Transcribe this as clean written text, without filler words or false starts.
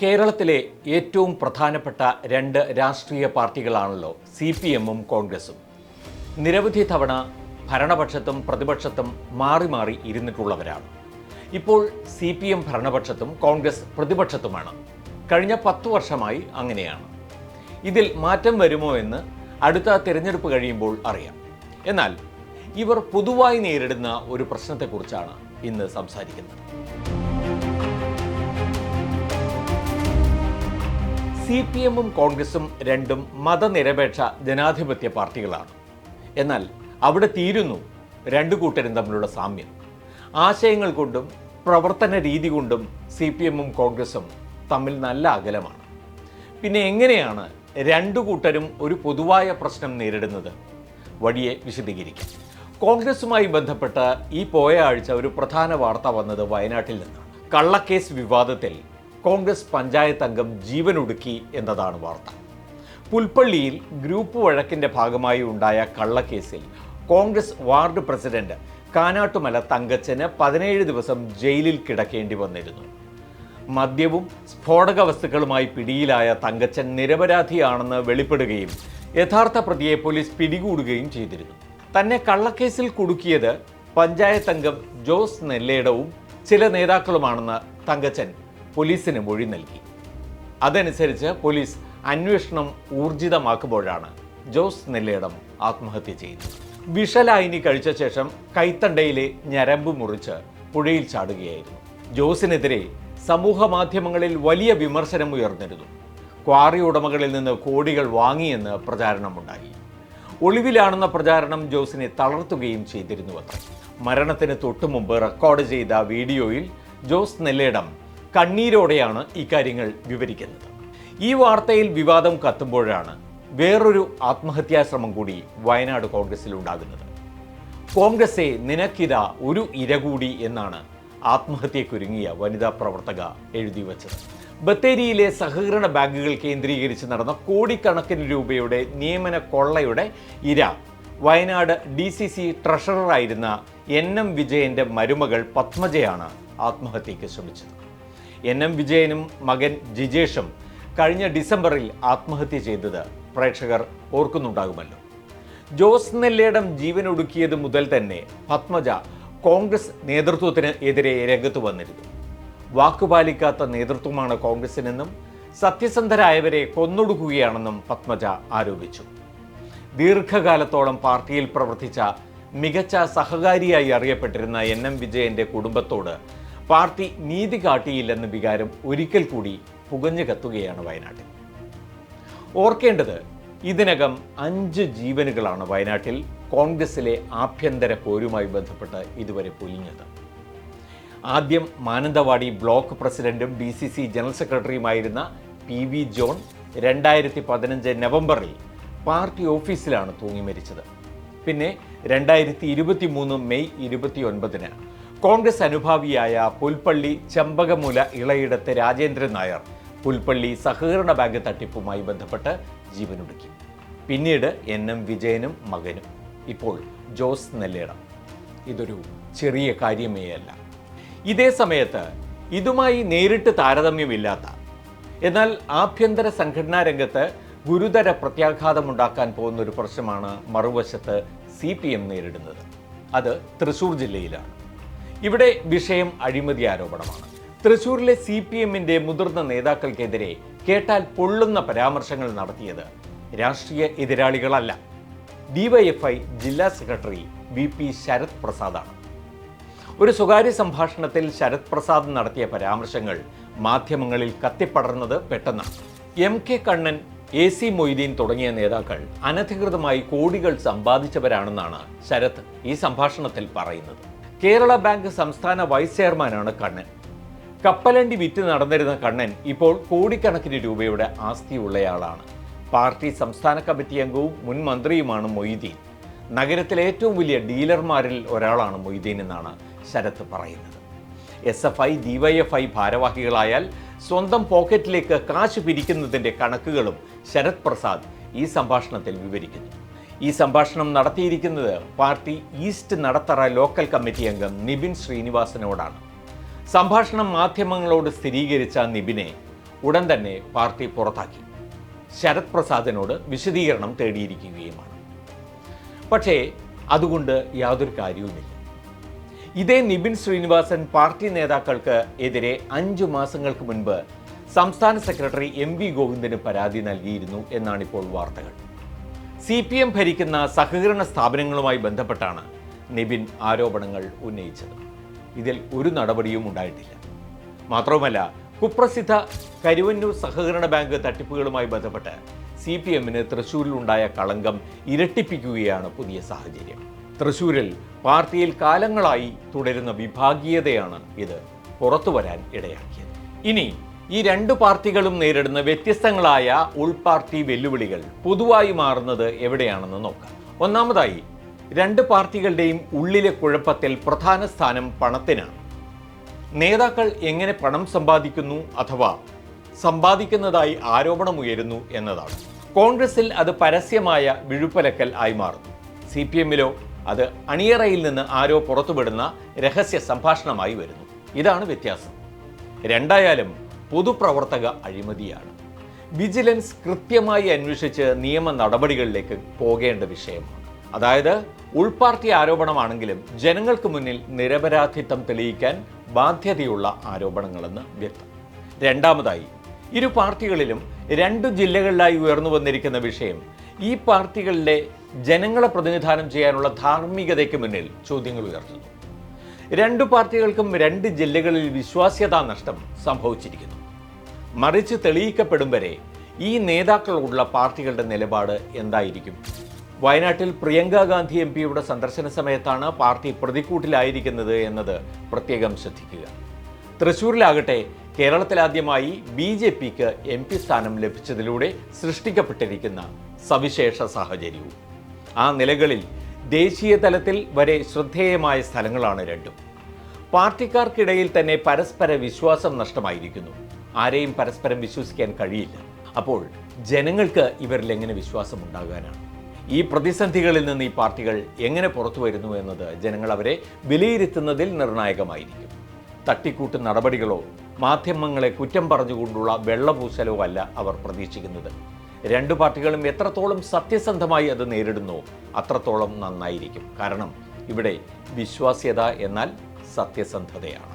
കേരളത്തിലെ ഏറ്റവും പ്രധാനപ്പെട്ട രണ്ട് രാഷ്ട്രീയ പാർട്ടികളാണല്ലോ CPM-ഉം കോൺഗ്രസും. നിരവധി തവണ ഭരണപക്ഷത്തും പ്രതിപക്ഷത്തും മാറി മാറി ഇരുന്നിട്ടുള്ളവരാണ്. ഇപ്പോൾ CPM ഭരണപക്ഷത്തും കോൺഗ്രസ് പ്രതിപക്ഷത്തുമാണ്. കഴിഞ്ഞ 10 വർഷമായി അങ്ങനെയാണ്. ഇതിൽ മാറ്റം വരുമോ എന്ന് അടുത്ത തിരഞ്ഞെടുപ്പ് കഴിയുമ്പോൾ അറിയാം. എന്നാൽ ഇവർ പൊതുവായി നേരിടുന്ന ഒരു പ്രശ്നത്തെക്കുറിച്ചാണ് ഇന്ന് സംസാരിക്കുന്നത്. CPM-ഉം കോൺഗ്രസും രണ്ടും മതനിരപേക്ഷ ജനാധിപത്യ പാർട്ടികളാണ്. എന്നാൽ അവിടെ തീരുന്നു രണ്ടു കൂട്ടരും തമ്മിലുള്ള സാമ്യം. ആശയങ്ങൾ കൊണ്ടും പ്രവർത്തന രീതി കൊണ്ടും CPM-ഉം കോൺഗ്രസും തമ്മിൽ നല്ല അകലമാണ്. പിന്നെ എങ്ങനെയാണ് രണ്ടു കൂട്ടരും ഒരു പൊതുവായ പ്രശ്നം നേരിടുന്നത്? വഴിയെ വിശദീകരിക്കാം. കോൺഗ്രസുമായി ബന്ധപ്പെട്ട് ഈ പോയ ആഴ്ച ഒരു പ്രധാന വാർത്ത വന്നത് വയനാട്ടിൽ നിന്നാണ്. കള്ളക്കേസ് വിവാദത്തിൽ കോൺഗ്രസ് പഞ്ചായത്ത് അംഗം ജീവനൊടുക്കി എന്നതാണ് വാർത്ത. പുൽപ്പള്ളിയിൽ ഗ്രൂപ്പ് വഴക്കിന്റെ ഭാഗമായി ഉണ്ടായ കള്ളക്കേസിൽ കോൺഗ്രസ് വാർഡ് പ്രസിഡന്റ് കാനാട്ടുമല തങ്കച്ചന് 17 ദിവസം ജയിലിൽ കിടക്കേണ്ടി വന്നിരുന്നു. മദ്യവും സ്ഫോടക വസ്തുക്കളുമായി പിടിയിലായ തങ്കച്ചൻ നിരപരാധിയാണെന്ന് വെളിപ്പെടുകയും യഥാർത്ഥ പ്രതിയെ പോലീസ് പിടികൂടുകയും ചെയ്തിരുന്നു. തന്നെ കള്ളക്കേസിൽ കുടുക്കിയത് പഞ്ചായത്ത് അംഗം ജോസ് നെല്ലേടവും ചില നേതാക്കളുമാണെന്ന് തങ്കച്ചൻ പോലീസിന് മൊഴി നൽകി. അതനുസരിച്ച് പോലീസ് അന്വേഷണം ഊർജിതമാക്കുമ്പോഴാണ് ജോസ് നെല്ലേടം ആത്മഹത്യ ചെയ്തത്. വിഷലായിനി കഴിച്ച ശേഷം കൈത്തണ്ടയിലെ ഞരമ്പ് മുറിച്ച് പുഴയിൽ ചാടുകയായിരുന്നു. ജോസിനെതിരെ സമൂഹ മാധ്യമങ്ങളിൽ വലിയ വിമർശനം ഉയർന്നിരുന്നു. ക്വാറി ഉടമകളിൽ നിന്ന് കോടികൾ വാങ്ങിയെന്ന് പ്രചാരണമുണ്ടായി. ഒളിവിലാണെന്ന പ്രചാരണം ജോസിനെ തളർത്തുകയും ചെയ്തിരുന്നുവത്രേ. മരണത്തിന് തൊട്ടുമുമ്പ് റെക്കോർഡ് ചെയ്ത വീഡിയോയിൽ ജോസ് നെല്ലേടം കണ്ണീരോടെയാണ് ഇക്കാര്യങ്ങൾ വിവരിക്കുന്നത്. ഈ വാർത്തയിൽ വിവാദം കത്തുമ്പോഴാണ് വേറൊരു ആത്മഹത്യാശ്രമം കൂടി വയനാട് കോൺഗ്രസിൽ ഉണ്ടാകുന്നത്. കോൺഗ്രസെ നിനക്കിതാ ഒരു ഇര കൂടി എന്നാണ് ആത്മഹത്യക്കൊരുങ്ങിയ വനിതാ പ്രവർത്തക എഴുതി വച്ചത്. ബത്തേരിയിലെ സഹകരണ ബാങ്കുകൾ കേന്ദ്രീകരിച്ച് നടന്ന കോടിക്കണക്കിന് രൂപയുടെ നിയമന കൊള്ളയുടെ ഇര വയനാട് DCC ട്രഷററായിരുന്ന NM വിജയന്റെ മരുമകൾ പത്മജയാണ് ആത്മഹത്യയ്ക്ക് ശ്രമിച്ചത്. NM വിജയനും മകൻ ജിജേഷും കഴിഞ്ഞ ഡിസംബറിൽ ആത്മഹത്യ ചെയ്തത് പ്രേക്ഷകർ ഓർക്കുന്നുണ്ടാകുമല്ലോ. ജോസ് നെല്ലേടം ജീവനൊടുക്കിയത് മുതൽ തന്നെ പത്മജ കോൺഗ്രസ് നേതൃത്വത്തിന് എതിരെ രംഗത്ത് വന്നിരുന്നു. വാക്കുപാലിക്കാത്ത നേതൃത്വമാണ് കോൺഗ്രസിനെന്നും സത്യസന്ധരായവരെ കൊന്നൊടുക്കുകയാണെന്നും പത്മജ ആരോപിച്ചു. ദീർഘകാലത്തോളം പാർട്ടിയിൽ പ്രവർത്തിച്ച മികച്ച സഹകാരിയായി അറിയപ്പെട്ടിരുന്ന NM വിജയന്റെ കുടുംബത്തോട് പാർട്ടി നീതി കാട്ടിയില്ലെന്ന വികാരം ഒരിക്കൽ കൂടി പുകഞ്ഞു കത്തുകയാണ് വയനാട്ടിൽ. ഓർക്കേണ്ടത്, ഇതിനകം 5 ജീവനുകളാണ് വയനാട്ടിൽ കോൺഗ്രസിലെ ആഭ്യന്തര പോരുമായി ബന്ധപ്പെട്ട് ഇതുവരെ പൊലിഞ്ഞത്. ആദ്യം മാനന്തവാടി ബ്ലോക്ക് പ്രസിഡന്റും DCC ജനറൽ സെക്രട്ടറിയുമായിരുന്ന PV ജോൺ 2015 നവംബറിൽ പാർട്ടി ഓഫീസിലാണ് തൂങ്ങി മരിച്ചത്. പിന്നെ 2023 മെയ് 29-ന് കോൺഗ്രസ് അനുഭാവിയായ പുൽപ്പള്ളി ചെമ്പകമുല ഇളയിടത്ത് രാജേന്ദ്രൻ നായർ പുൽപ്പള്ളി സഹകരണ ബാങ്ക് തട്ടിപ്പുമായി ബന്ധപ്പെട്ട് ജീവനൊടുക്കി. പിന്നീട് NM വിജയനും മകനും, ഇപ്പോൾ ജോസ് നെല്ലേടം. ഇതൊരു ചെറിയ കാര്യമേ അല്ല. ഇതേ സമയത്ത് ഇതുമായി നേരിട്ട് താരതമ്യമില്ലാത്ത, എന്നാൽ ആഭ്യന്തര സംഘടനാ രംഗത്ത് ഗുരുതര പ്രത്യാഘാതമുണ്ടാക്കാൻ പോകുന്ന ഒരു പ്രശ്നമാണ് മറുവശത്ത് CPM നേരിടുന്നത്. അത് തൃശ്ശൂർ ജില്ലയിലാണ്. ഇവിടെ വിഷയം അഴിമതി ആരോപണമാണ്. തൃശ്ശൂരിലെ CPM-ന്റെ മുതിർന്ന നേതാക്കൾക്കെതിരെ കേട്ടാൽ പൊള്ളുന്ന പരാമർശങ്ങൾ നടത്തിയത് രാഷ്ട്രീയ എതിരാളികളല്ല, DYFI ജില്ലാ സെക്രട്ടറി VP ശരത് പ്രസാദാണ്. ഒരു സ്വകാര്യ സംഭാഷണത്തിൽ ശരത് പ്രസാദ് നടത്തിയ പരാമർശങ്ങൾ മാധ്യമങ്ങളിൽ കത്തിപ്പടർന്നത് പെട്ടെന്നാണ്. MK കണ്ണൻ, AC മൊയ്തീൻ തുടങ്ങിയ നേതാക്കൾ അനധികൃതമായി കോടികൾ സമ്പാദിച്ചവരാണെന്നാണ് ശരത് ഈ സംഭാഷണത്തിൽ പറയുന്നത്. കേരള ബാങ്ക് സംസ്ഥാന വൈസ് ചെയർമാനാണ് കണ്ണൻ. കപ്പലണ്ടി വിറ്റ് നടന്നിരുന്ന കണ്ണൻ ഇപ്പോൾ കോടിക്കണക്കിന് രൂപയുടെ ആസ്തിയുള്ളയാളാണ്. പാർട്ടി സംസ്ഥാന കമ്മിറ്റി അംഗവും മുൻ മന്ത്രിയുമാണ് മൊയ്തീൻ. നഗരത്തിലെ ഏറ്റവും വലിയ ഡീലർമാരിൽ ഒരാളാണ് മൊയ്തീൻ എന്നാണ് ശരത് പറയുന്നത്. SFI DYFI ഭാരവാഹികളായാൽ സ്വന്തം പോക്കറ്റിലേക്ക് കാശ് പിരിക്കുന്നതിൻ്റെ കണക്കുകളും ശരത് പ്രസാദ് ഈ സംഭാഷണത്തിൽ വിവരിക്കുന്നു. ഈ സംഭാഷണം നടത്തിയിരിക്കുന്നത് party east Nadathara local committee അംഗം നിബിൻ ശ്രീനിവാസനോടാണ്. സംഭാഷണം മാധ്യമങ്ങളോട് സ്ഥിരീകരിച്ച നിബിനെ ഉടൻ തന്നെ പാർട്ടി പുറത്താക്കി. ശരത് പ്രസാദിനോട് വിശദീകരണം തേടിയിരിക്കുകയുമാണ്. പക്ഷേ അതുകൊണ്ട് യാതൊരു കാര്യവുമില്ല. ഇതേ നിബിൻ ശ്രീനിവാസൻ പാർട്ടി നേതാക്കൾക്ക് എതിരെ 5 മാസങ്ങൾക്ക് മുൻപ് സംസ്ഥാന സെക്രട്ടറി എം വി ഗോവിന്ദന് പരാതി നൽകിയിരുന്നു എന്നാണിപ്പോൾ വാർത്തകൾ. CPM ഭരിക്കുന്ന സഹകരണ സ്ഥാപനങ്ങളുമായി ബന്ധപ്പെട്ടാണ് നിബിൻ ആരോപണങ്ങൾ ഉന്നയിച്ചത്. ഇതിൽ ഒരു നടപടിയും ഉണ്ടായിട്ടില്ല. മാത്രവുമല്ല, കുപ്രസിദ്ധ കരുവന്നൂർ സഹകരണ ബാങ്ക് തട്ടിപ്പുകളുമായി ബന്ധപ്പെട്ട് CPMന് തൃശ്ശൂരിലുണ്ടായ കളങ്കം ഇരട്ടിപ്പിക്കുകയാണ് പുതിയ സാഹചര്യം. തൃശ്ശൂരിൽ പാർട്ടിയിൽ കാലങ്ങളായി തുടരുന്ന വിഭാഗീയതയാണ് ഇത് പുറത്തുവരാൻ ഇടയാക്കിയത്. ഇനി ഈ 2 പാർട്ടികളും നേരിടുന്ന വ്യത്യസ്തങ്ങളായ ഉൾപാർട്ടി വെല്ലുവിളികൾ പൊതുവായി മാറുന്നത് എവിടെയാണെന്ന് നോക്കാം. ഒന്നാമതായി, 2 പാർട്ടികളുടെയും ഉള്ളിലെ കുഴപ്പത്തിൽ പ്രധാന സ്ഥാനം പണത്തിനാണ്. നേതാക്കൾ എങ്ങനെ പണം സമ്പാദിക്കുന്നു അഥവാ സമ്പാദിക്കുന്നതായി ആരോപണമുയരുന്നു എന്നതാണ്. കോൺഗ്രസിൽ അത് പരസ്യമായ വിഴുപ്പലക്കൽ ആയി മാറുന്നു. CPMലോ അത് അണിയറയിൽ നിന്ന് ആരോ പുറത്തുവിടുന്ന രഹസ്യ സംഭാഷണമായി വരുന്നു. ഇതാണ് വ്യത്യാസം. രണ്ടായാലും പൊതുപ്രവർത്തക അഴിമതിയാണ്. വിജിലൻസ് കൃത്യമായി അന്വേഷിച്ച് നിയമ നടപടികളിലേക്ക് പോകേണ്ട വിഷയമാണ്. അതായത് ഉൾപാർട്ടി ആരോപണമാണെങ്കിലും ജനങ്ങൾക്ക് മുന്നിൽ നിരപരാധിത്വം തെളിയിക്കാൻ ബാധ്യതയുള്ള ആരോപണങ്ങളെന്ന് വ്യക്തം. രണ്ടാമതായി, ഇരു പാർട്ടികളിലും 2 ജില്ലകളിലായി ഉയർന്നു വന്നിരിക്കുന്ന വിഷയം ഈ പാർട്ടികളിലെ ജനങ്ങളെ പ്രതിനിധാനം ചെയ്യാനുള്ള ധാർമ്മികതയ്ക്ക് മുന്നിൽ ചോദ്യങ്ങൾ ഉയർത്തുന്നു. 2 പാർട്ടികൾക്കും 2 ജില്ലകളിൽ വിശ്വാസ്യതാ നഷ്ടം സംഭവിച്ചിരിക്കുന്നു. മറിച്ച് തെളിയിക്കപ്പെടും വരെ ഈ നേതാക്കളോടുള്ള പാർട്ടികളുടെ നിലപാട് എന്തായിരിക്കും? വയനാട്ടിൽ പ്രിയങ്ക ഗാന്ധി MP സന്ദർശന സമയത്താണ് പാർട്ടി പ്രതിക്കൂട്ടിലായിരിക്കുന്നത് എന്നത് പ്രത്യേകം ശ്രദ്ധിക്കുക. തൃശ്ശൂരിലാകട്ടെ കേരളത്തിലാദ്യമായി BJPക്ക് MP സ്ഥാനം ലഭിച്ചതിലൂടെ സൃഷ്ടിക്കപ്പെട്ടിരിക്കുന്ന സവിശേഷ സാഹചര്യവും. ആ നിലകളിൽ ദേശീയ തലത്തിൽ വരെ ശ്രദ്ധേയമായ സ്ഥലങ്ങളാണ് രണ്ടും. പാർട്ടിക്കാർക്കിടയിൽ തന്നെ പരസ്പര വിശ്വാസം നഷ്ടമായിരിക്കുന്നു. ആരെയും പരസ്പരം വിശ്വസിക്കാൻ കഴിയില്ല. അപ്പോൾ ജനങ്ങൾക്ക് ഇവരിൽ എങ്ങനെ വിശ്വാസം ഉണ്ടാകാനാണ്? ഈ പ്രതിസന്ധികളിൽ നിന്ന് ഈ പാർട്ടികൾ എങ്ങനെ പുറത്തു വരുന്നു എന്നത് ജനങ്ങൾ അവരെ വിലയിരുത്തുന്നതിൽ നിർണായകമായിരിക്കും. തട്ടിക്കൂട്ട് നടപടികളോ മാധ്യമങ്ങളെ കുറ്റം പറഞ്ഞുകൊണ്ടുള്ള വെള്ളപൂശലോ അല്ല അവർ പ്രതീക്ഷിക്കുന്നത്. 2 പാർട്ടികളും എത്രത്തോളം സത്യസന്ധമായി അത് നേരിടുന്നോ അത്രത്തോളം നന്നായിരിക്കും. കാരണം ഇവിടെ വിശ്വാസ്യത എന്നാൽ സത്യസന്ധതയാണ്.